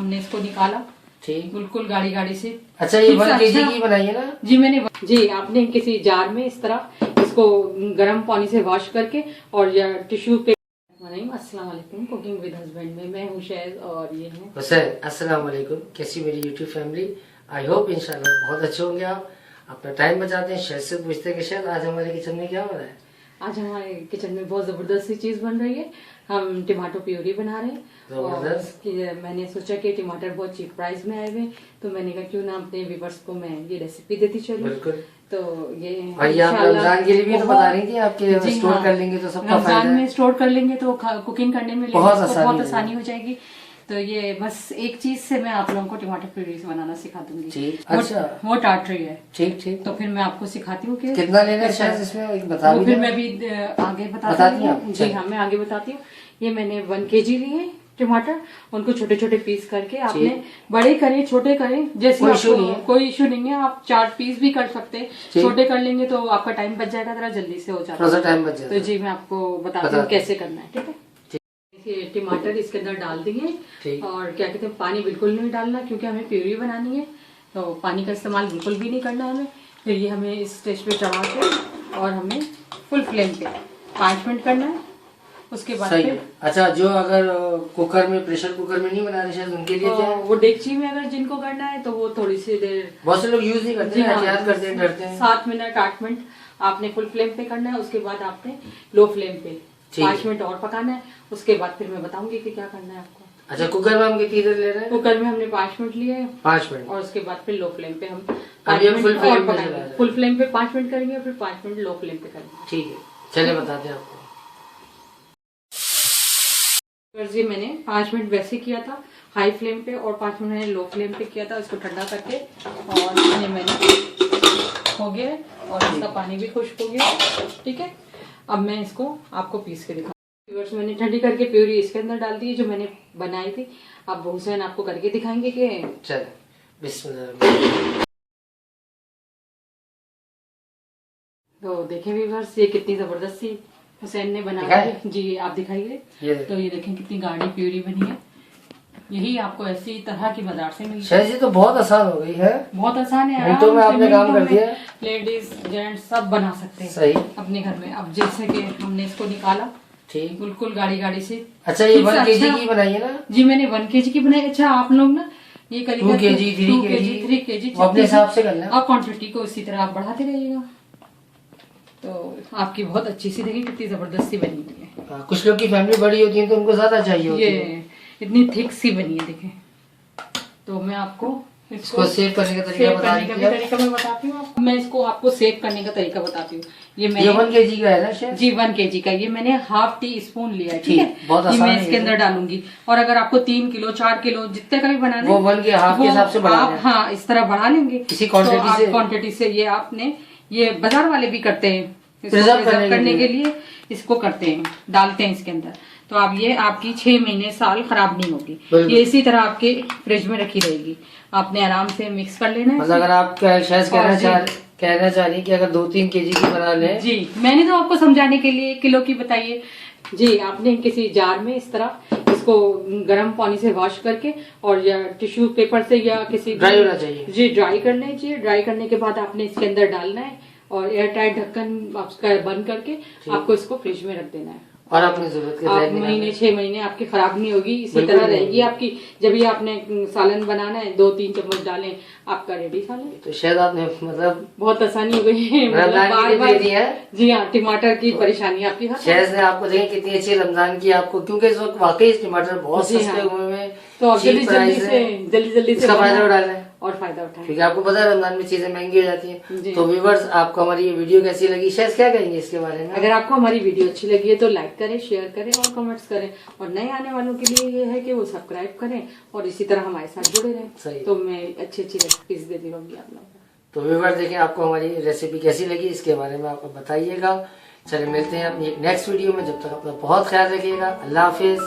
हमने इसको निकाला ठीक, बिल्कुल गाड़ी से। अच्छा ये 1 kg की बनाई है ना जी? जी आपने किसी जार में इस तरह इसको गर्म पानी से वॉश करके और टिश्यू पे। अस्सलाम वालेकुम, कुकिंग विद हस्बैंड में मैं हूँ शहज और ये है हुसैन। अस्सलाम वालेकुम, कैसी मेरी यूट्यूब फैमिली। आई होप इंशाल्लाह बहुत अच्छे होंगे। आप अपना टाइम बचाते हैं, शहज से पूछते हैं कि शहज आज हमारे किचन में क्या हो रहा है। आज हमारे किचन में बहुत जबरदस्त सी चीज बन रही है। हम टमाटो प्यूरी बना रहे हैं और मैंने सोचा कि टमाटर बहुत चीप प्राइस में आए हुए, तो मैंने कहा क्यों ना अपने व्यूअर्स को मैं ये रेसिपी देती चलूं। बिल्कुल। तो ये आप रमजान के लिए भी तो बता रही थी, आपके स्टोर कर लेंगे तो सबका फायदा है। रमजान में स्टोर कर लेंगे तो कुकिंग करने में बहुत आसानी हो जाएगी। तो ये बस एक चीज से मैं आप लोगों को टमाटर प्यूरी बनाना सिखा दूंगी। अच्छा वो टाट रही है। ठीक। तो फिर मैं आपको सिखाती हूँ कि कितना लेना है शायद इसमें बता दीजिए। फिर मैं भी आगे बताती हूँ। जी हाँ, मैं आगे बताती हूँ। ये मैंने 1 kg लिए टमाटर, उनको छोटे छोटे पीस करके आपने बड़े करें छोटे करें जैसे कोई इशू नहीं है। आप 4 पीस भी कर सकते हैं, छोटे कर लेंगे तो आपका टाइम बच जाएगा, जरा जल्दी से हो जाता है। तो जी मैं आपको बताती हूँ कैसे करना है। ठीक है, टमाटर इसके अंदर डाल देंगे और क्या कहते हैं पानी बिल्कुल नहीं डालना क्योंकि हमें प्यूरी बनानी है, तो पानी का इस्तेमाल बिल्कुल भी नहीं करना हमें। फिर ये हमें इस स्टेज पे चढ़ा के और हमें फुल फ्लेम पे 5 मिनट करना है। उसके बाद फिर अच्छा, जो अगर कुकर में प्रेशर कुकर में नहीं बना रहे शायद उनके लिए क्या है? वो डेगची में अगर जिनको करना है तो वो थोड़ी सी देर, बहुत से लोग यूज नहीं करते हैं, एहतियात करते हैं, डरते हैं। 7 मिनट 8 मिनट आपने फुल फ्लेम पे करना है। उसके बाद आपने लो फ्लेम पे 5 मिनट और पकाना है। उसके बाद फिर मैं बताऊंगी कि क्या करना है आपको। अच्छा, कुकर में हम कितनी देर ले रहे हैं? कुकर में हमने 5 मिनट लिए, 5 मिनट, और उसके बाद फिर लो फ्लेम पे हम 5 मिनट और पकाएंगे। फुल फ्लेम पे 5 मिनट करेंगे, फिर 5 मिनट लो फ्लेम पे करेंगे। ठीक है, चलिए बताते हैं आपको। जी मैंने 5 मिनट वैसे किया था हाई फ्लेम पे और 5 मिनट मैंने लो फ्लेम पे किया था, इसको ठंडा करके। और ये मैंने हो गया और इसका पानी भी खुश्क हो गया। ठीक है, अब मैं इसको आपको पीस के दिखाऊंगी। मैंने ठंडी करके प्यूरी इसके अंदर डाल दी जो मैंने बनाई थी। अब हुसैन आपको करके दिखाएंगे कि चल बिस्मिल्लाह। तो देखें व्यूअर्स, ये कितनी जबरदस्त सी हुसैन ने बनाई। जी आप दिखाइए। तो ये देखें कितनी गाढ़ी प्यूरी बनी है। यही आपको ऐसी तरह की बाजार से मिली है। तो बहुत आसान हो गई है, बहुत आसान है। तो में आपने काम कर दिया। लेडीज जेंट्स सब बना सकते हैं सही अपने घर में। अब जैसे कि हमने इसको निकाला ठीक, बिल्कुल गाड़ी से। अच्छा ये 1 kg की बनाई है ना? जी मैंने 1 kg की बनाई। अच्छा आप लोग ना ये करिएगा 2 kg 3 kg अपने हिसाब से करना है। आप क्वांटिटी को इसी तरह आप बढ़ाते रहिएगा तो आपकी बहुत अच्छी सी देखिए कितनी जबरदस्ती बनी हुई है। कुछ लोग की फैमिली बड़ी होती है तो उनको ज्यादा चाहिए होती है। ये इतनी थिक सी बनी है देखें। तो मैं आपको इसको सेव करने का तरीका बता रही हूँ। तरीका मैं बताती हूँ आपको। मैं इसको आपको सेव करने का तरीका बताती हूँ। ये 1 kg का है ना शायद? जी 1 kg का। ये मैंने ½ टी स्पून लिया है। ठीक है, ये मैं इसके अंदर डालूंगी। और अगर आपको 3 किलो 4 किलो जितने का भी बनाना है वो 1 के हाफ के हिसाब से बढ़ा आप हाँ इस तरह बढ़ा लेंगे इसी क्वांटिटी से। ये आपने ये बाजार वाले भी करते हैं, प्रिजर्व करने के लिए इसको करते हैं, डालते हैं इसके अंदर। तो अब ये आपकी 6 महीने साल खराब नहीं होगी। ये इसी तरह आपके फ्रिज में रखी रहेगी। आपने आराम से मिक्स कर लेना है। मतलब अगर आप कहना चाह रही कि अगर 2-3 kg की बना लें। जी मैंने तो आपको समझाने के लिए किलो की बताइए। जी आपने किसी जार में इस तरह इसको गर्म पानी से वॉश करके और या टिश्यू पेपर से या किसी ड्राई होना चाहिए। जी ड्राई करना चाहिए। ड्राई करने के बाद आपने इसके अंदर डालना है और एयर टाइट ढक्कन आपका बंद करके आपको इसको फ्रिज में रख देना है। और अपनी जरूरत के 6 महीने आपकी खराब नहीं होगी, इसी तरह रहेगी आपकी। जब ये आपने सालन बनाना है 2-3 चम्मच डालें, आपका रेडी सालन। तो शायद आपने मतलब बहुत आसानी हो गई है। बार जी हाँ, टमाटर की परेशानी आपकी शायद ने आपको देखें कितनी अच्छी रमजान की आपको, क्योंकि इस वक्त वाकई टमाटर बहुत सस्ते हुए हैं। तो आप जल्दी जल्दी से फायदा उठा लें और फायदा उठाएं, क्योंकि आपको पता है रमजान में चीजें महंगी हो जाती हैं। तो व्यूअर्स, आपको हमारी ये वीडियो कैसी लगी, शायद क्या कहेंगे इसके बारे में? अगर आपको हमारी वीडियो अच्छी लगी है तो लाइक करें, शेयर करें और कमेंट्स करें। और नए आने वालों के लिए ये है कि वो सब्सक्राइब करें और इसी तरह हमारे साथ जुड़े रहें। तो मैं अच्छी रेसिपीज देती रहूंगी आप लोगों को। तो व्यूअर्स देखें आपको हमारी रेसिपी कैसी लगी, इसके बारे में आपको बताइएगा। चलिए मिलते हैं अपनी नेक्स्ट वीडियो में। जब तक अपना बहुत ख्याल रखिएगा। अल्लाह हाफिज।